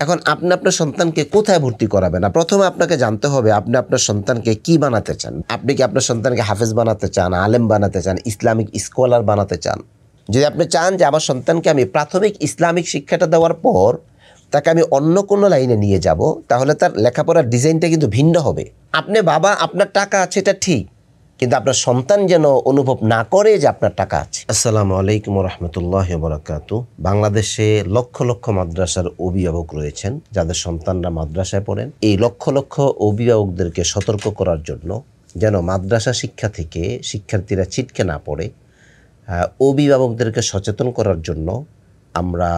এখন আপনি আপনার সন্তানকে কোথায় ভর্তি করাবেন না, প্রথমে আপনাকে জানতে হবে আপনি আপনার সন্তানকে কি বানাতে চান। আপনি কি আপনার সন্তানকে হাফেজ বানাতে চান, আলেম বানাতে চান, ইসলামিক স্কলার বানাতে চান? যদি আপনি চান যে আমার সন্তানকে আমি প্রাথমিক ইসলামিক শিক্ষাটা দেওয়ার পর তাকে আমি অন্য কোনো লাইনে নিয়ে যাব, তাহলে তার লেখাপড়ার ডিজাইনটা কিন্তু ভিন্ন হবে। আপনি বাবা, আপনার টাকা আছে এটা ঠিক, কিন্তু আপনার সন্তান যেন অনুভব না করে যে আপনার টাকা আছে। আসসালামু আলাইকুম রহমতুল্লাহ বরাকাতু। বাংলাদেশে লক্ষ লক্ষ মাদ্রাসার অভিভাবক রয়েছেন যাদের সন্তানরা মাদ্রাসায় পড়েন। এই লক্ষ লক্ষ অভিভাবকদেরকে সতর্ক করার জন্য, যেন মাদ্রাসা শিক্ষা থেকে শিক্ষার্থীরা ছিটকে না পড়ে, অভিভাবকদেরকে সচেতন করার জন্য আমরা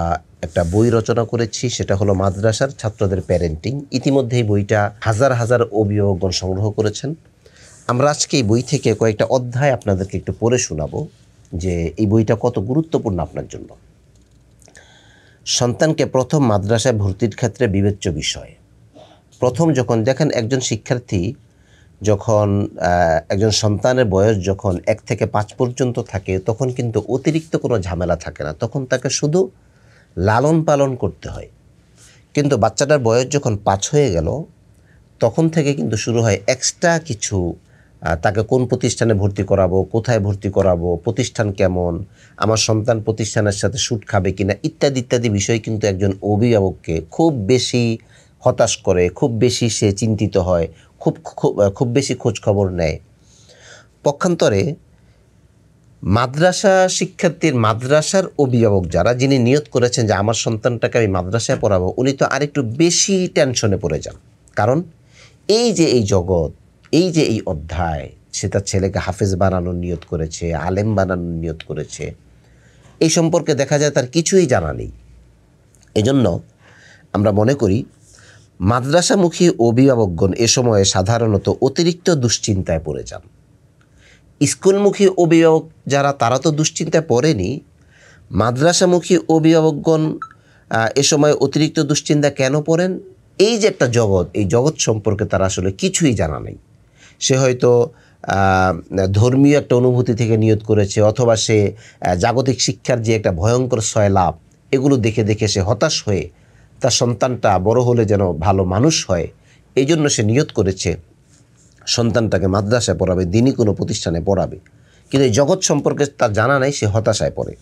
একটা বই রচনা করেছি, সেটা হলো মাদ্রাসার ছাত্রদের প্যারেন্টিং। ইতিমধ্যে এই বইটা হাজার হাজার অভিভাবকগণ সংগ্রহ করেছেন। আমরা আজকে এই বই থেকে কয়েকটা অধ্যায় আপনাদেরকে একটু পড়ে শোনাবো যে এই বইটা কত গুরুত্বপূর্ণ আপনার জন্য। সন্তানকে প্রথম মাদ্রাসায় ভর্তির ক্ষেত্রে বিবেচ্য বিষয়। প্রথম যখন দেখেন একজন শিক্ষার্থী যখন একজন সন্তানের বয়স যখন 1 থেকে 5 পর্যন্ত থাকে, তখন কিন্তু অতিরিক্ত কোনো ঝামেলা থাকে না, তখন তাকে শুধু লালন পালন করতে হয়। কিন্তু বাচ্চাটার বয়স যখন 5 হয়ে গেল, তখন থেকে কিন্তু শুরু হয় এক্সট্রা কিছু, তাকে কোন প্রতিষ্ঠানে ভর্তি করাবো, কোথায় ভর্তি করাবো, প্রতিষ্ঠান কেমন, আমার সন্তান প্রতিষ্ঠানের সাথে সুট খাবে কিনা, ইত্যাদি ইত্যাদি বিষয় কিন্তু একজন অভিভাবককে খুব বেশি হতাশ করে, খুব বেশি সে চিন্তিত হয়, খুব বেশি খোঁজ খবর নেয়। পক্ষান্তরে মাদ্রাসা শিক্ষার্থীর, মাদ্রাসার অভিভাবক যারা, যিনি নিয়ত করেছেন যে আমার সন্তানটাকে আমি মাদ্রাসায় পড়াবো, উনি তো আরেকটু বেশি টেনশনে পড়ে যান। কারণ এই যে এই জগৎ, এই যে এই অধ্যায়, সে তার ছেলেকে হাফেজ বানানোর নিয়ত করেছে, আলেম বানানোর নিয়ত করেছে, এই সম্পর্কে দেখা যায় তার কিছুই জানা নেই। এজন্য আমরা মনে করি মাদ্রাসামুখী অভিভাবকগণ এ সময়ে সাধারণত অতিরিক্ত দুশ্চিন্তায় পড়ে যান। স্কুলমুখী অভিভাবক যারা, তারা তো দুশ্চিন্তায় পড়েনি, মাদ্রাসামুখী অভিভাবকগণ এ সময় অতিরিক্ত দুশ্চিন্তা কেন পড়েন? এই যে একটা জগৎ, এই জগৎ সম্পর্কে তারা আসলে কিছুই জানা নেই। সে হয়তো ধর্মীয় একটা অনুভূতি থেকে নিয়ত করেছে, অথবা সে জাগতিক শিক্ষার যে একটা ভয়ঙ্কর সয়লাভ, এগুলো দেখে দেখে সে হতাশ হয়ে তার সন্তানটা বড় হলে যেন ভালো মানুষ হয়, এই জন্য সে নিয়ত করেছে সন্তানটাকে মাদ্রাসায় পড়াবে, দিনই কোনো প্রতিষ্ঠানে পড়াবে। কিন্তু এই জগৎ সম্পর্কে তার জানা নাই, সে হতাশায় পড়ে।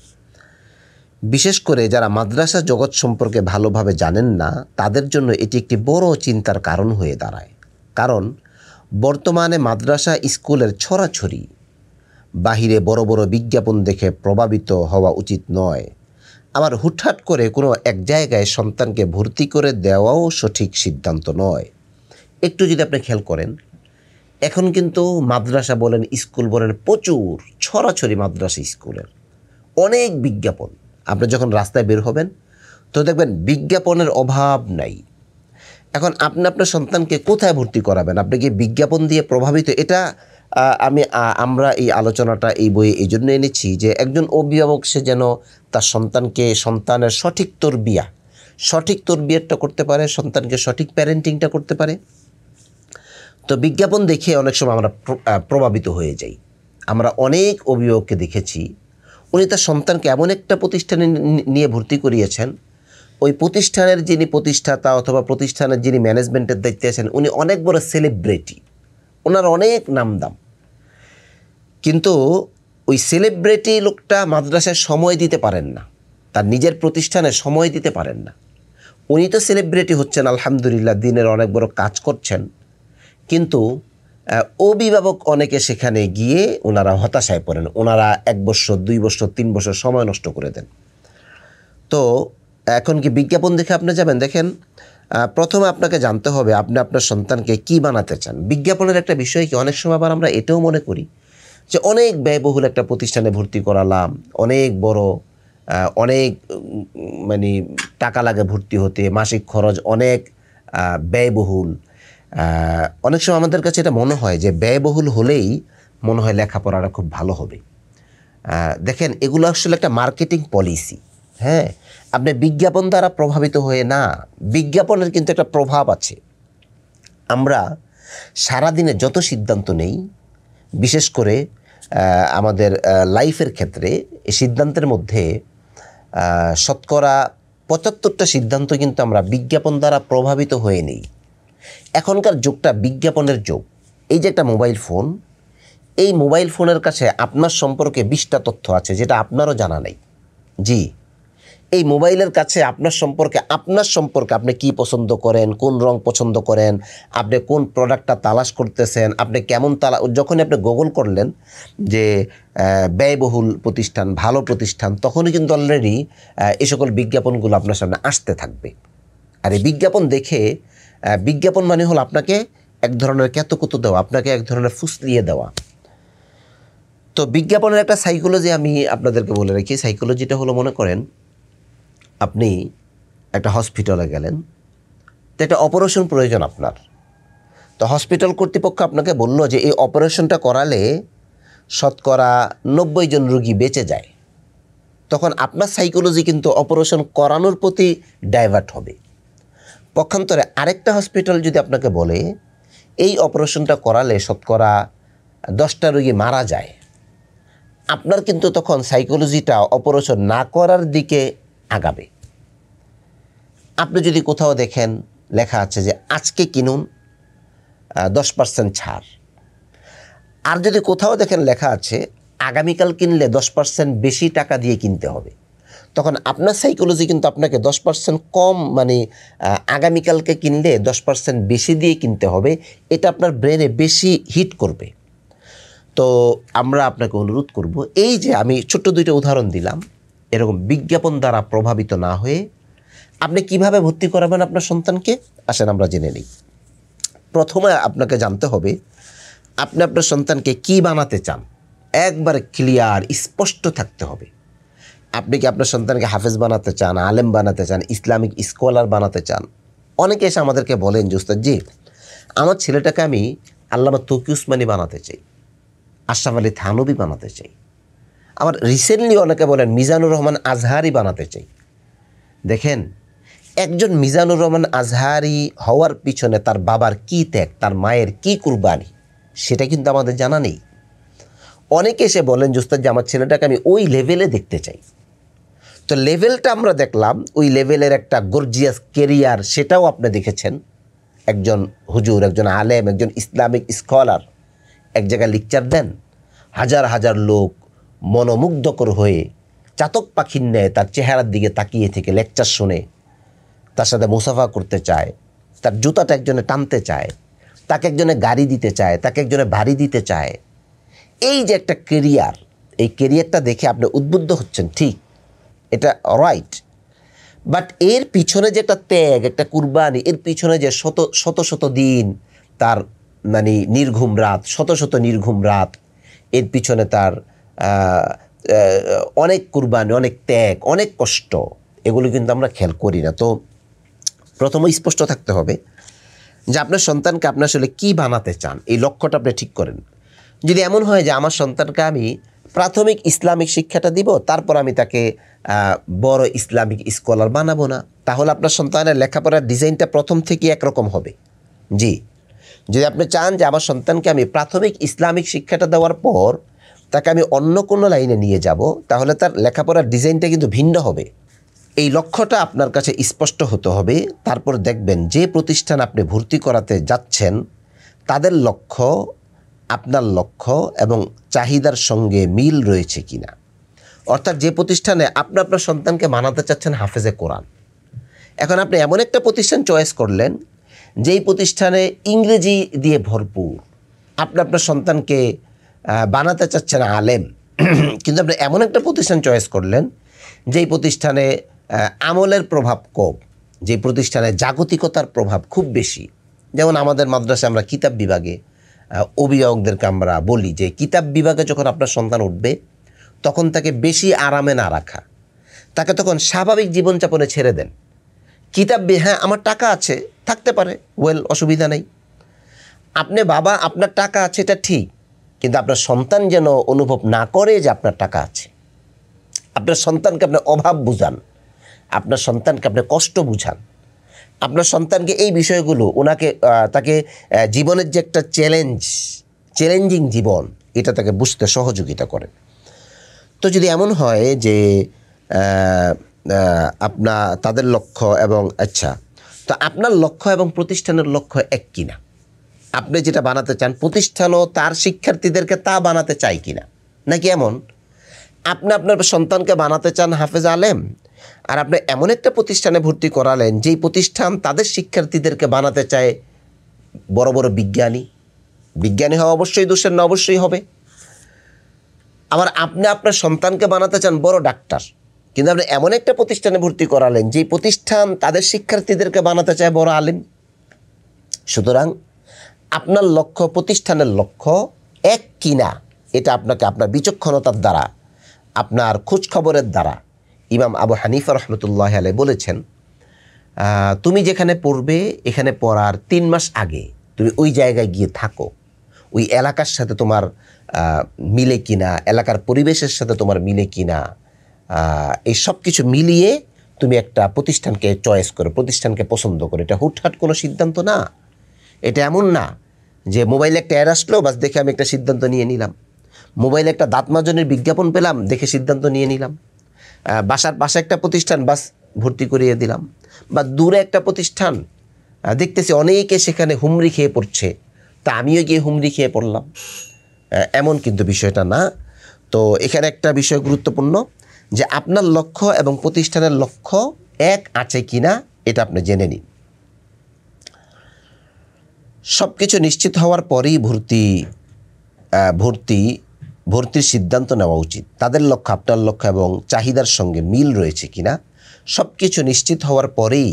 বিশেষ করে যারা মাদ্রাসা জগৎ সম্পর্কে ভালোভাবে জানেন না, তাদের জন্য এটি একটি বড় চিন্তার কারণ হয়ে দাঁড়ায়। কারণ বর্তমানে মাদ্রাসা স্কুলের ছড়াছড়ি, বাহিরে বড় বড় বিজ্ঞাপন দেখে প্রভাবিত হওয়া উচিত নয়। আবার হুটহাট করে কোনো এক জায়গায় সন্তানকে ভর্তি করে দেওয়াও সঠিক সিদ্ধান্ত নয়। একটু যদি আপনি খেয়াল করেন, এখন কিন্তু মাদ্রাসা বলেন, স্কুল বলেন, প্রচুর ছড়াছড়ি মাদ্রাসা স্কুলের, অনেক বিজ্ঞাপন। আপনি যখন রাস্তায় বের হবেন তো দেখবেন বিজ্ঞাপনের অভাব নাই। এখন আপনি আপনার সন্তানকে কোথায় ভর্তি করাবেন? আপনি কি বিজ্ঞাপন দিয়ে প্রভাবিত? এটা আমরা এই আলোচনাটা এই বইয়ে এই জন্য এনেছি যে একজন অভিভাবক সে যেন তার সন্তানের সঠিক তরবিয়তটা করতে পারে, সন্তানকে সঠিক প্যারেন্টিংটা করতে পারে। তো বিজ্ঞাপন দেখে অনেক সময় আমরা প্রভাবিত হয়ে যাই। আমরা অনেক অভিভাবককে দেখেছি, উনি তার সন্তানকে এমন একটা প্রতিষ্ঠানে নিয়ে ভর্তি করিয়েছেন, ওই প্রতিষ্ঠানের যিনি প্রতিষ্ঠাতা অথবা প্রতিষ্ঠানের যিনি ম্যানেজমেন্টের দায়িত্বে আছেন, উনি অনেক বড় সেলিব্রিটি, ওনার অনেক নামদাম। কিন্তু ওই সেলিব্রিটি লোকটা মাদ্রাসায় সময় দিতে পারেন না, তার নিজের প্রতিষ্ঠানে সময় দিতে পারেন না। উনি তো সেলিব্রিটি হচ্ছেন, আলহামদুলিল্লাহ, দিনের অনেক বড় কাজ করছেন, কিন্তু অভিভাবক অনেকে সেখানে গিয়ে ওনারা হতাশায় পড়েন। ওনারা 1 বছর, 2 বছর, 3 বছর সময় নষ্ট করে দেন। তো এখন কি বিজ্ঞাপন দেখে আপনি যাবেন? দেখেন, প্রথমে আপনাকে জানতে হবে আপনি আপনার সন্তানকে কি বানাতে চান। বিজ্ঞাপনের একটা বিষয় কি, অনেক সময় আবার আমরা এটাও মনে করি যে অনেক ব্যয়বহুল একটা প্রতিষ্ঠানে ভর্তি করালাম, অনেক বড়, অনেক মানে টাকা লাগে ভর্তি হতে, মাসিক খরচ অনেক ব্যয়বহুল। অনেক সময় আমাদের কাছে এটা মনে হয় যে ব্যয়বহুল হলেই মনে হয় লেখাপড়াটা খুব ভালো হবে। দেখেন, এগুলো আসলে একটা মার্কেটিং পলিসি। হ্যাঁ, আপনি বিজ্ঞাপন দ্বারা প্রভাবিত হয়ে না, বিজ্ঞাপনের কিন্তু একটা প্রভাব আছে। আমরা সারাদিনে যত সিদ্ধান্ত নেই, বিশেষ করে আমাদের লাইফের ক্ষেত্রে, এই সিদ্ধান্তের মধ্যে শতকরা 75টা সিদ্ধান্ত কিন্তু আমরা বিজ্ঞাপন দ্বারা প্রভাবিত হয়ে নেই। এখনকার যুগটা বিজ্ঞাপনের যুগ। এই যে একটা মোবাইল ফোন, এই মোবাইল ফোনের কাছে আপনার সম্পর্কে 20টা তথ্য আছে যেটা আপনারও জানা নেই। জি, এই মোবাইলের কাছে আপনার সম্পর্কে আপনি কি পছন্দ করেন, কোন রং পছন্দ করেন, আপনি কোন প্রোডাক্টটা তালাশ করতেছেন, আপনি কেমন যখনই আপনি গুগল করলেন যে ব্যয়বহুল প্রতিষ্ঠান, ভালো প্রতিষ্ঠান, তখনই কিন্তু অলরেডি এই সকল বিজ্ঞাপনগুলো আপনার সামনে আসতে থাকবে। আর এই বিজ্ঞাপন দেখে, বিজ্ঞাপন মানে হলো আপনাকে এক ধরনের কেতকুতো দেওয়া, আপনাকে এক ধরনের ফুসলিয়ে দেওয়া। তো বিজ্ঞাপনের একটা সাইকোলজি আমি আপনাদেরকে বলে রাখি। সাইকোলজিটা হলো, মনে করেন আপনি একটা হসপিটালে গেলেন, তো একটা অপারেশন প্রয়োজন আপনার। তো হসপিটাল কর্তৃপক্ষ আপনাকে বলল যে এই অপারেশনটা করালে শতকরা 90 জন রোগী বেঁচে যায়। তখন আপনার সাইকোলজি কিন্তু অপারেশন করানোর প্রতি ডাইভার্ট হবে। পক্ষান্তরে আরেকটা হসপিটাল যদি আপনাকে বলে এই অপারেশনটা করালে শতকরা 10টা রোগী মারা যায়, আপনার কিন্তু তখন সাইকোলজিটা অপারেশন না করার দিকে আগাবে। আপনি যদি কোথাও দেখেন লেখা আছে যে আজকে কিনুন 10% ছাড়, আর যদি কোথাও দেখেন লেখা আছে আগামীকাল কিনলে 10% বেশি টাকা দিয়ে কিনতে হবে, তখন আপনার সাইকোলজি কিন্তু আপনাকে 10% কম, মানে আগামীকালকে কিনলে 10% বেশি দিয়ে কিনতে হবে, এটা আপনার ব্রেনে বেশি হিট করবে। তো আমরা আপনাকে অনুরোধ করব, এই যে আমি ছোট্ট 2টা উদাহরণ দিলাম, এরকম বিজ্ঞাপন দ্বারা প্রভাবিত না হয়ে আপনি কিভাবে ভর্তি করাবেন আপনার সন্তানকে, আসেন আমরা জেনে নিই। প্রথমে আপনাকে জানতে হবে আপনি আপনার সন্তানকে কি বানাতে চান, একবার ক্লিয়ার স্পষ্ট থাকতে হবে। আপনি কি আপনার সন্তানকে হাফেজ বানাতে চান, আলেম বানাতে চান, ইসলামিক স্কলার বানাতে চান? অনেকে এসে আমাদেরকে বলেন যে উস্তাদ জি, আমার ছেলেটাকে আমি আল্লামা তকি উসমানী বানাতে চাই, আশরাফ আলী থানবী বানাতে চাই। আমার রিসেন্টলি অনেকে বলেন মিজানুর রহমান আজহারি বানাতে চাই। দেখেন, একজন মিজানুর রহমান আজহারি হওয়ার পিছনে তার বাবার কী ত্যাগ, তার মায়ের কী কুরবানি, সেটা কিন্তু আমাদের জানা নেই। অনেকে এসে বলেন যে উস্তাদ যে আমার ছেলেটাকে আমি ওই লেভেলে দেখতে চাই। তো লেভেলটা আমরা দেখলাম, ওই লেভেলের একটা গর্জিয়াস কেরিয়ার, সেটাও আপনি দেখেছেন। একজন হুজুর, একজন আলেম, একজন ইসলামিক স্কলার এক জায়গায় লেকচার দেন, হাজার হাজার লোক মনোমুগ্ধকর হয়ে চাতক পাখির ন্যায় তার চেহারার দিকে তাকিয়ে থেকে লেকচার শুনে তার সাথে মুসাফা করতে চায়, তার জুতাটা একজনে টানতে চায়, তাকে একজনে গাড়ি দিতে চায়, তাকে একজনে বাড়ি দিতে চায়। এই যে একটা কেরিয়ার, এই কেরিয়ারটা দেখে আপনি উদ্বুদ্ধ হচ্ছেন, ঠিক, এটা রাইট। বাট এর পিছনে যে একটা ত্যাগ, একটা কুরবানি, এর পিছনে যে শত শত দিন তার, মানে নির্ঘুম রাত, শত শত নির্ঘুম রাত, এর পিছনে তার অনেক কুরবানি, অনেক ত্যাগ, অনেক কষ্ট, এগুলো কিন্তু আমরা খেয়াল করি না। তো প্রথমে স্পষ্ট থাকতে হবে যে আপনার সন্তানকে আপনি আসলে কী বানাতে চান, এই লক্ষ্যটা আপনি ঠিক করেন। যদি এমন হয় যে আমার সন্তানকে আমি প্রাথমিক ইসলামিক শিক্ষাটা দিব, তারপর আমি তাকে বড় ইসলামিক স্কলার বানাবো না, তাহলে আপনার সন্তানের লেখাপড়ার ডিজাইনটা প্রথম থেকে একরকম হবে। জি, যদি আপনি চান যে আমার সন্তানকে আমি প্রাথমিক ইসলামিক শিক্ষাটা দেওয়ার পর তাকে আমি অন্য কোনো লাইনে নিয়ে যাব, তাহলে তার লেখাপড়ার ডিজাইনটা কিন্তু ভিন্ন হবে। এই লক্ষ্যটা আপনার কাছে স্পষ্ট হতে হবে। তারপর দেখবেন যে প্রতিষ্ঠান আপনি ভর্তি করাতে যাচ্ছেন তাদের লক্ষ্য, আপনার লক্ষ্য এবং চাহিদার সঙ্গে মিল রয়েছে কিনা। অর্থাৎ যে প্রতিষ্ঠানে আপনি আপনার সন্তানকে বানাতে চাচ্ছেন হাফেজে কোরআন, এখন আপনি এমন একটা প্রতিষ্ঠান চয়েস করলেন যেই প্রতিষ্ঠানে ইংরেজি দিয়ে ভরপুর। আপনি আপনার সন্তানকে বানাতে চাচ্ছেন আলেম, কিন্তু আপনি এমন একটা প্রতিষ্ঠান চয়েস করলেন যেই প্রতিষ্ঠানে আমলের প্রভাব কম, যে প্রতিষ্ঠানে জাগতিকতার প্রভাব খুব বেশি। যেমন আমাদের মাদ্রাসায় আমরা কিতাব বিভাগে অভিভাবকদেরকে আমরা বলি যে কিতাব বিভাগে যখন আপনার সন্তান উঠবে তখন তাকে বেশি আরামে না রাখা, তাকে তখন স্বাভাবিক জীবনযাপনে ছেড়ে দেন। কিতাব হ্যাঁ আমার টাকা আছে, থাকতে পারে, ওয়েল, অসুবিধা নেই। আপনি বাবা, আপনার টাকা আছে, এটা ঠিক, কিন্তু আপনার সন্তান যেন অনুভব না করে যে আপনার টাকা আছে। আপনার সন্তানকে আপনি অভাব বুঝান, আপনার সন্তানকে আপনি কষ্ট বুঝান, আপনার সন্তানকে এই বিষয়গুলো তাকে জীবনের যে একটা চ্যালেঞ্জিং জীবন, এটা তাকে বুঝতে সহযোগিতা করেন। তো যদি এমন হয় যে তাদের লক্ষ্য এবং আচ্ছা, তো আপনার লক্ষ্য এবং প্রতিষ্ঠানের লক্ষ্য এক কিনা? আপনি যেটা বানাতে চান প্রতিষ্ঠানও তার শিক্ষার্থীদেরকে তা বানাতে চায় কিনা? নাকি এমন আপনি আপনার সন্তানকে বানাতে চান হাফেজ আলেম, আর আপনি এমন একটা প্রতিষ্ঠানে ভর্তি করালেন যেই প্রতিষ্ঠান তাদের শিক্ষার্থীদেরকে বানাতে চায় বড় বড় বিজ্ঞানী? বিজ্ঞানী হওয়া অবশ্যই দোষের না, অবশ্যই হবে। আবার আপনি আপনার সন্তানকে বানাতে চান বড় ডাক্তার, কিন্তু আপনি এমন একটা প্রতিষ্ঠানে ভর্তি করালেন যেই প্রতিষ্ঠান তাদের শিক্ষার্থীদেরকে বানাতে চায় বড় আলেম। সুতরাং আপনার লক্ষ্য প্রতিষ্ঠানের লক্ষ্য এক কিনা এটা আপনাকে আপনার বিচক্ষণতার দ্বারা, আপনার খোঁজখবরের দ্বারা ইমাম আবু হানিফা রহমতুল্লাহ আলাইহি বলেছেন, তুমি যেখানে পড়বে এখানে পড়ার 3 মাস আগে তুমি ওই জায়গায় গিয়ে থাকো, ওই এলাকার সাথে তোমার মিলে কিনা, এলাকার পরিবেশের সাথে তোমার মিলে কিনা, এই সব কিছু মিলিয়ে তুমি একটা প্রতিষ্ঠানকে চয়েস করো, প্রতিষ্ঠানকে পছন্দ করো। এটা হুটহাট কোনো সিদ্ধান্ত না। এটা এমন না যে মোবাইলে একটা অ্যাড আসলো বাস দেখে আমি একটা সিদ্ধান্ত নিয়ে নিলাম, মোবাইলে একটা দাঁত মাজনের বিজ্ঞাপন পেলাম দেখে সিদ্ধান্ত নিয়ে নিলাম, বাসার পাশে একটা প্রতিষ্ঠান বাস ভর্তি করিয়ে দিলাম, বা দূরে একটা প্রতিষ্ঠান দেখতেছি অনেকে সেখানে হুমড়ি খেয়ে পড়ছে, তা আমিও গিয়ে হুমড়ি খেয়ে পড়লাম, এমন কিন্তু বিষয়টা না। তো এখানে একটা বিষয় গুরুত্বপূর্ণ যে আপনার লক্ষ্য এবং প্রতিষ্ঠানের লক্ষ্য এক আছে কিনা এটা আপনি জেনে নিন। সব কিছু নিশ্চিত হওয়ার পরেই ভর্তির সিদ্ধান্ত নেওয়া উচিত। তাদের লক্ষ্য আপনার লক্ষ্য এবং চাহিদার সঙ্গে মিল রয়েছে কিনা সব কিছু নিশ্চিত হওয়ার পরেই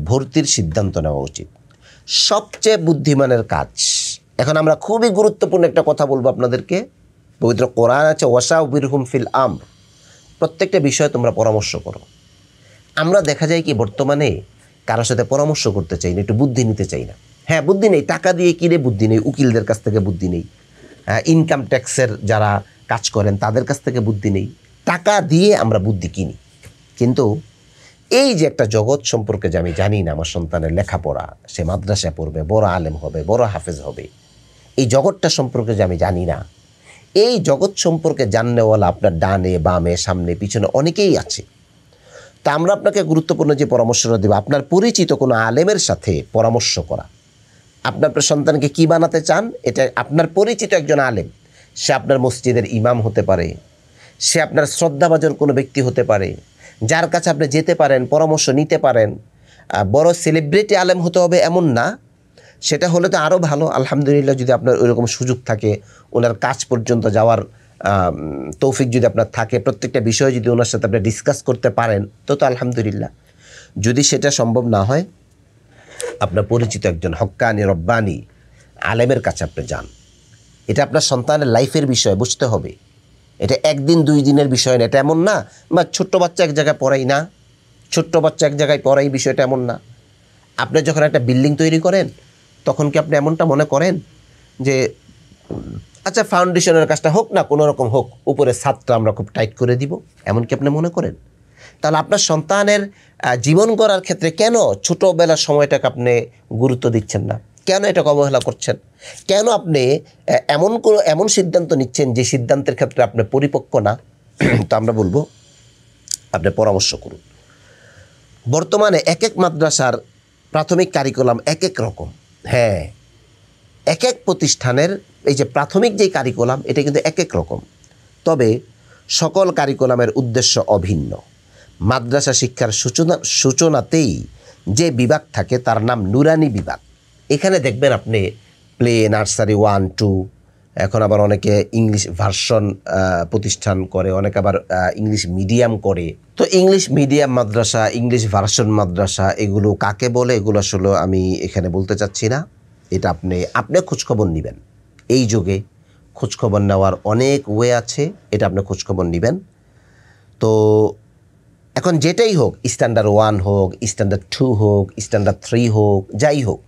ভর্তির সিদ্ধান্ত নেওয়া উচিত। সবচেয়ে বুদ্ধিমানের কাজ, এখন আমরা খুবই গুরুত্বপূর্ণ একটা কথা বলবো আপনাদেরকে। পবিত্র কোরআন আছে ওয়াশাউবিরহুম ফিল আমর, প্রত্যেকটা বিষয়ে তোমরা পরামর্শ করো। আমরা দেখা যায় কি বর্তমানে কারোর সাথে পরামর্শ করতে চাই না, একটু বুদ্ধি নিতে চাই না। হ্যাঁ, বুদ্ধি নেই, টাকা দিয়ে কিনে বুদ্ধি নেই, উকিলদের কাছ থেকে বুদ্ধি নেই, ইনকাম ট্যাক্সের যারা কাজ করেন তাদের কাছ থেকে বুদ্ধি নেই, টাকা দিয়ে আমরা বুদ্ধি কিনি। কিন্তু এই যে একটা জগৎ সম্পর্কে যে আমি জানি না, আমার সন্তানের লেখাপড়া, সে মাদ্রাসায় পড়বে, বড় আলেম হবে, বড় হাফেজ হবে, এই জগৎটা সম্পর্কে যে আমি জানি না, এই জগৎ সম্পর্কে জাননেওয়ালা আপনার ডানে বামে সামনে পিছনে অনেকেই আছে। তা আমরা আপনাকে গুরুত্বপূর্ণ যে পরামর্শটা দেব, আপনার পরিচিত কোনো আলেমের সাথে পরামর্শ করা। আপনার সন্তানকে কি বানাতে চান, এটা আপনার পরিচিত একজন আলেম, সে আপনার মসজিদের ইমাম হতে পারে, সে আপনার শ্রদ্ধাভাজন কোনো ব্যক্তি হতে পারে, যার কাছে আপনি যেতে পারেন, পরামর্শ নিতে পারেন। বড় সেলিব্রিটি আলেম হতে হবে এমন না, সেটা হলে তো আরও ভালো, আলহামদুলিল্লাহ। যদি আপনার ওইরকম সুযোগ থাকে, ওনার কাজ পর্যন্ত যাওয়ার তৌফিক যদি আপনার থাকে, প্রত্যেকটা বিষয়ে যদি ওনার সাথে আপনি ডিসকাস করতে পারেন তো আলহামদুলিল্লাহ। যদি সেটা সম্ভব না হয়, আপনার পরিচিত একজন হক্কানি রব্বানি আলেমের কাছে আপনি যান। এটা আপনার সন্তানের লাইফের বিষয়, বুঝতে হবে। এটা 1 দিন 2 দিনের বিষয় না, এটা এমন না বা ছোট্ট বাচ্চা এক জায়গায় পড়াই না, ছোট্ট বাচ্চা এক জায়গায় পড়াই, বিষয়টা এমন না। আপনি যখন একটা বিল্ডিং তৈরি করেন তখন কি আপনি এমনটা মনে করেন যে আচ্ছা ফাউন্ডেশনের কাজটা হোক না, কোনো রকম হোক, উপরে ছাদটা আমরা খুব টাইট করে দিব, এমন কি আপনি মনে করেন? তাহলে আপনার সন্তানের জীবন গড়ার ক্ষেত্রে কেন ছোটোবেলার সময়টাকে আপনি গুরুত্ব দিচ্ছেন না? কেন এটাকে অবহেলা করছেন? কেন আপনি এমন সিদ্ধান্ত নিচ্ছেন যে সিদ্ধান্তের ক্ষেত্রে আপনি পরিপক্ক না? তো আমরা বলবো আপনি পরামর্শ করুন। বর্তমানে এক এক মাদ্রাসার প্রাথমিক কারিকুলাম এক এক রকম। হ্যাঁ, এক এক প্রতিষ্ঠানের এই যে প্রাথমিক যেই কারিকুলাম এটা কিন্তু এক এক রকম, তবে সকল কারিকুলামের উদ্দেশ্য অভিন্ন। মাদ্রাসা শিক্ষার সূচনাতেই যে বিভাগ থাকে তার নাম নুরানি বিভাগ। এখানে দেখবেন আপনি প্লে, নার্সারি 1, 2, এখন আবার অনেকে ইংলিশ ভার্সন প্রতিষ্ঠান করে, অনেকে আবার ইংলিশ মিডিয়াম করে। তো ইংলিশ মিডিয়াম মাদ্রাসা, ইংলিশ ভার্সন মাদ্রাসা, এগুলো কাকে বলে এগুলো আসলে আমি এখানে বলতে চাচ্ছি না। এটা আপনি খোঁজখবর নেবেন। এই যুগে খোঁজখবর নেওয়ার অনেক ওয়ে আছে, এটা আপনি খোঁজখবর নেবেন। তো এখন যেটাই হোক, স্ট্যান্ডার্ড 1 হোক, স্ট্যান্ডার্ড 2 হোক, স্ট্যান্ডার্ড 3 হোক, যাই হোক,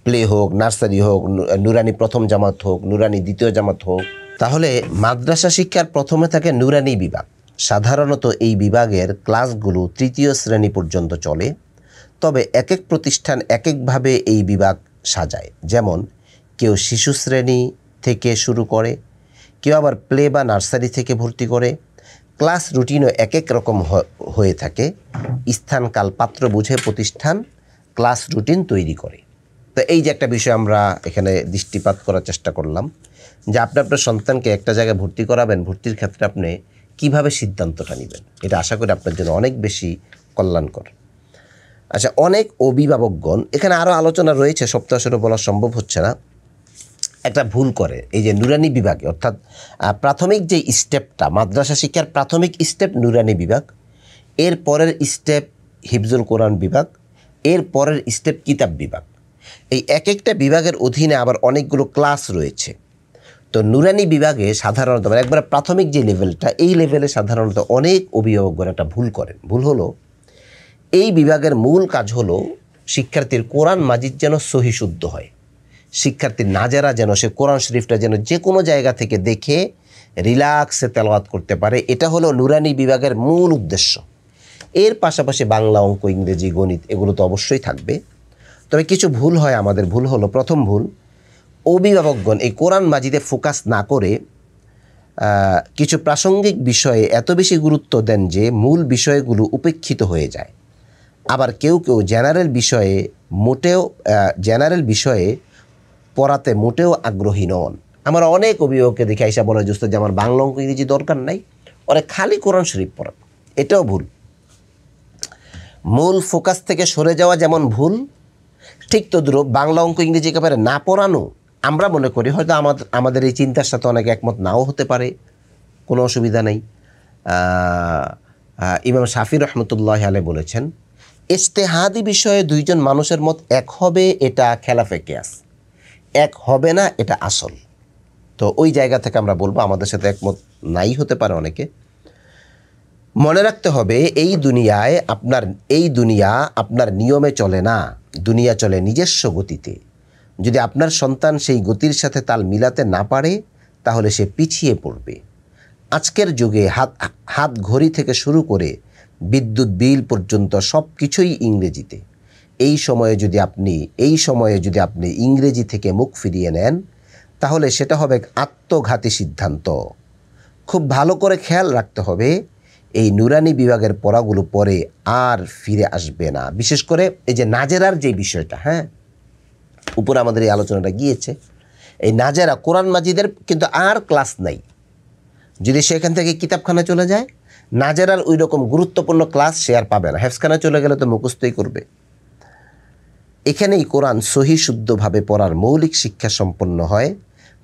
প্লে হোক, নার্সারি হোক, নুরানি প্রথম জামাত হোক, নুরানি দ্বিতীয় জামাত হোক, তাহলে মাদ্রাসা শিক্ষার প্রথমে থাকে নুরানি বিভাগ। সাধারণত এই বিভাগের ক্লাসগুলো 3য় শ্রেণী পর্যন্ত চলে, তবে এক এক প্রতিষ্ঠান এক একভাবে এই বিভাগ সাজায়। যেমন কেউ শিশু শ্রেণী থেকে শুরু করে, কেউ আবার প্লে বা নার্সারি থেকে ভর্তি করে, ক্লাস রুটিনও এক এক রকম হয়ে থাকে। স্থানকাল পাত্র বুঝে প্রতিষ্ঠান ক্লাস রুটিন তৈরি করে। তো এই যে একটা বিষয় আমরা এখানে দৃষ্টিপাত করার চেষ্টা করলাম যে আপনি আপনার সন্তানকে একটা জায়গায় ভর্তি করাবেন, ভর্তির ক্ষেত্রে আপনি কিভাবে সিদ্ধান্তটা নেবেন, এটা আশা করি আপনার জন্য অনেক বেশি কল্যাণকর। আচ্ছা, অনেক অভিভাবকগণ, এখানে আরও আলোচনা রয়েছে, সপ্তাহ শুরু বলা সম্ভব হচ্ছে না, একটা ভুল করে। এই যে নুরানি বিভাগে, অর্থাৎ প্রাথমিক যে স্টেপটা, মাদ্রাসা শিক্ষার প্রাথমিক স্টেপ নুরানি বিভাগ, এর পরের স্টেপ হিফজুল কোরআন বিভাগ, এর পরের স্টেপ কিতাব বিভাগ। এই এক একটা বিভাগের অধীনে আবার অনেকগুলো ক্লাস রয়েছে। তো নুরানি বিভাগে সাধারণত একবারে প্রাথমিক যে লেভেলটা, এই লেভেলে সাধারণত অনেক অভিভাবকগণ একটা ভুল করেন। ভুল হলো, এই বিভাগের মূল কাজ হলো শিক্ষার্থীর কোরআন মাজিদ যেন সহি শুদ্ধ হয়, শিক্ষার্থীর নাজারা যেন, সে কোরআন শরীফটা যেন যে কোনো জায়গা থেকে দেখে রিল্যাক্সে তেলাওয়াত করতে পারে। এটা হলো নুরানি বিভাগের মূল উদ্দেশ্য। এর পাশাপাশি বাংলা, অঙ্ক, ইংরেজি, গণিত এগুলো তো অবশ্যই থাকবে। তবে কিছু ভুল হয় আমাদের। ভুল হলো, প্রথম ভুল, অভিভাবকগণ এই কোরআন মাজিদে ফোকাস না করে কিছু প্রাসঙ্গিক বিষয়ে এত বেশি গুরুত্ব দেন যে মূল বিষয়গুলো উপেক্ষিত হয়ে যায়। আবার কেউ কেউ জেনারেল বিষয়ে পড়াতে মোটেও আগ্রহী নন। আমার অনেক অভিভাবককে দেখে আইসা বলে যে আমার বাংলা, অঙ্ক, ইংরেজি দরকার নাই, ওরা খালি কোরআন শরীফ পড়ান। এটাও ভুল। মূল ফোকাস থেকে সরে যাওয়া যেমন ভুল, ঠিক তদ্রূপ বাংলা, অঙ্ক, ইংরেজি একেবারে না পড়ানো। আমরা মনে করি হয়তো আমাদের এই চিন্তার সাথে অনেকে একমত নাও হতে পারে, কোনো অসুবিধা নেই। ইমাম শাফি রহমতুল্লাহ আলাইহি বলেছেন, ইজতিহাদি বিষয়ে দুইজন মানুষের মত এক হবে এটা খেলাফে কিয়াস, এক হবে না এটা আসল। তো ওই জায়গা থেকে আমরা বলবো আমাদের সাথে একমত নাই হতে পারে অনেকে। মনে রাখতে হবে এই দুনিয়া আপনার নিয়মে চলে না, দুনিয়া চলে নিজস্ব গতিতে। যদি আপনার সন্তান সেই গতির সাথে তাল মিলাতে না পারে তাহলে সে পিছিয়ে পড়বে। আজকের যুগে হাত ঘড়ি থেকে শুরু করে বিদ্যুৎ বিল পর্যন্ত সব কিছুই ইংরেজিতে। এই সময়ে যদি আপনি ইংরেজি থেকে মুখ ফিরিয়ে নেন তাহলে সেটা হবে আত্মঘাতী সিদ্ধান্ত। খুব ভালো করে খেয়াল রাখতে হবে, এই নুরানি বিভাগের পড়াগুলো পরে আর ফিরে আসবে না। বিশেষ করে এই যে নাজেরার যে বিষয়টা, উপরে আমাদের এই আলোচনাটা গিয়েছে, এই নাজেরা কোরআন মাজিদের কিন্তু আর ক্লাস নাই। যদি সেখান থেকে কিতাবখানা চলে যায়, নাজেরার ওই রকম গুরুত্বপূর্ণ ক্লাস সে আর পাবে না। হেফজখানা চলে গেলে তো মুখস্থই করবে। এখানেই কোরআন সহি শুদ্ধভাবে পড়ার মৌলিক শিক্ষা সম্পন্ন হয়।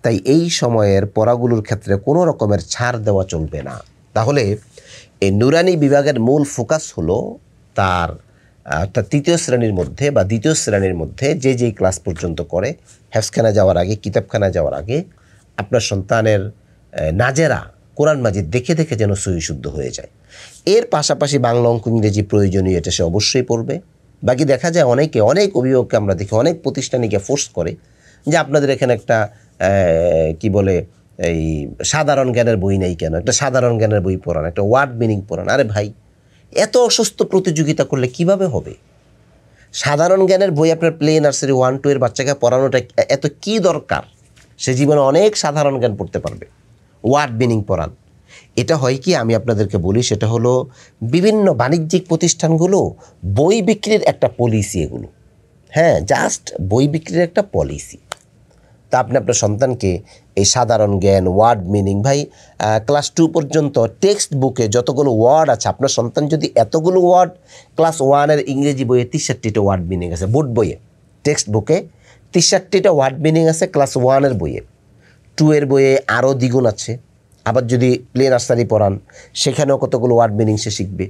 তাই এই সময়ের পড়াগুলোর ক্ষেত্রে কোনো রকমের ছাড় দেওয়া চলবে না। তাহলে এই নুরানি বিভাগের মূল ফোকাস হলো তার তৃতীয় শ্রেণীর মধ্যে বা দ্বিতীয় শ্রেণীর মধ্যে যেই ক্লাস পর্যন্ত করে, হেফজখানা যাওয়ার আগে, কিতাবখানা যাওয়ার আগে আপনার সন্তানের নাজেরা কোরআন মাজিদ দেখে দেখে যেন সহি শুদ্ধ হয়ে যায়। এর পাশাপাশি বাংলা, অঙ্ক, ইংরেজি প্রয়োজনীয়, এটা সে অবশ্যই পড়বে। বাকি দেখা যায় অনেক অভিভাবককে আমরা দেখি, অনেক প্রতিষ্ঠানিকে ফোর্স করে যে আপনাদের এখানে একটা এই সাধারণ জ্ঞানের বই নেই কেন, একটা সাধারণ জ্ঞানের বই পড়ান, একটা ওয়ার্ড মিনিং পড়ান। আরে ভাই, এত অসুস্থ প্রতিযোগিতা করলে কিভাবে হবে? সাধারণ জ্ঞানের বই আপনার প্লে নার্সারি 1-2 এর বাচ্চাকে পড়ানোটা এত কি দরকার? সে জীবনে অনেক সাধারণ জ্ঞান পড়তে পারবে। ওয়ার্ড মিনিং পড়ান। এটা হয় কি, আমি আপনাদেরকে বলি, সেটা হলো বিভিন্ন বাণিজ্যিক প্রতিষ্ঠানগুলো বই বিক্রির একটা পলিসি, এগুলো জাস্ট বই বিক্রির একটা পলিসি। তা আপনি আপনার সন্তানকে এই সাধারণ জ্ঞান, ওয়ার্ড মিনিং, ক্লাস 2 পর্যন্ত টেক্সট বুকে যতগুলো ওয়ার্ড আছে, আপনার সন্তান যদি এতগুলো ওয়ার্ড, ক্লাস 1-এর ইংরেজি বইয়ে 63টা ওয়ার্ড মিনিং আছে, বোর্ড বইয়ে, টেক্সট বুকে 63টা ওয়ার্ড মিনিং আছে ক্লাস 1-এর বইয়ে, 2-এর বইয়ে আরও দ্বিগুণ আছে। আবার যদি প্লে নার্সারি পড়ান সেখানেও কতগুলো ওয়ার্ড মিনিং সে শিখবে।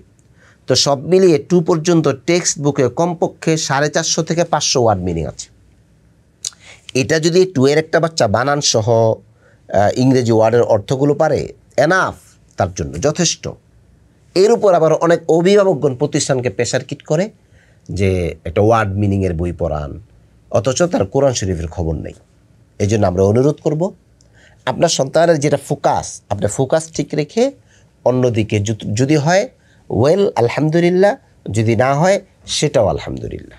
তো সব মিলিয়ে 2 পর্যন্ত টেক্সট বুকে কমপক্ষে 450 থেকে 500 ওয়ার্ড মিনিং আছে। এটা যদি 2-এর একটা বাচ্চা বানান সহ ইংরেজি ওয়ার্ডের অর্থগুলো পারে, এনাফ, তার জন্য যথেষ্ট। এর উপর আবার অনেক অভিভাবকগণ প্রতিষ্ঠানকে প্রেশার কিট করে যে একটা ওয়ার্ড মিনিংয়ের বই পড়ান, অথচ তার কোরআন শরীফের খবর নেই। এই জন্য আমরা অনুরোধ করব, আপনার সন্তানের যেটা ফোকাস, আপনার ফোকাস ঠিক রেখে অন্যদিকে যদি হয় ওয়েল আলহামদুলিল্লাহ, যদি না হয় সেটাও আলহামদুলিল্লাহ।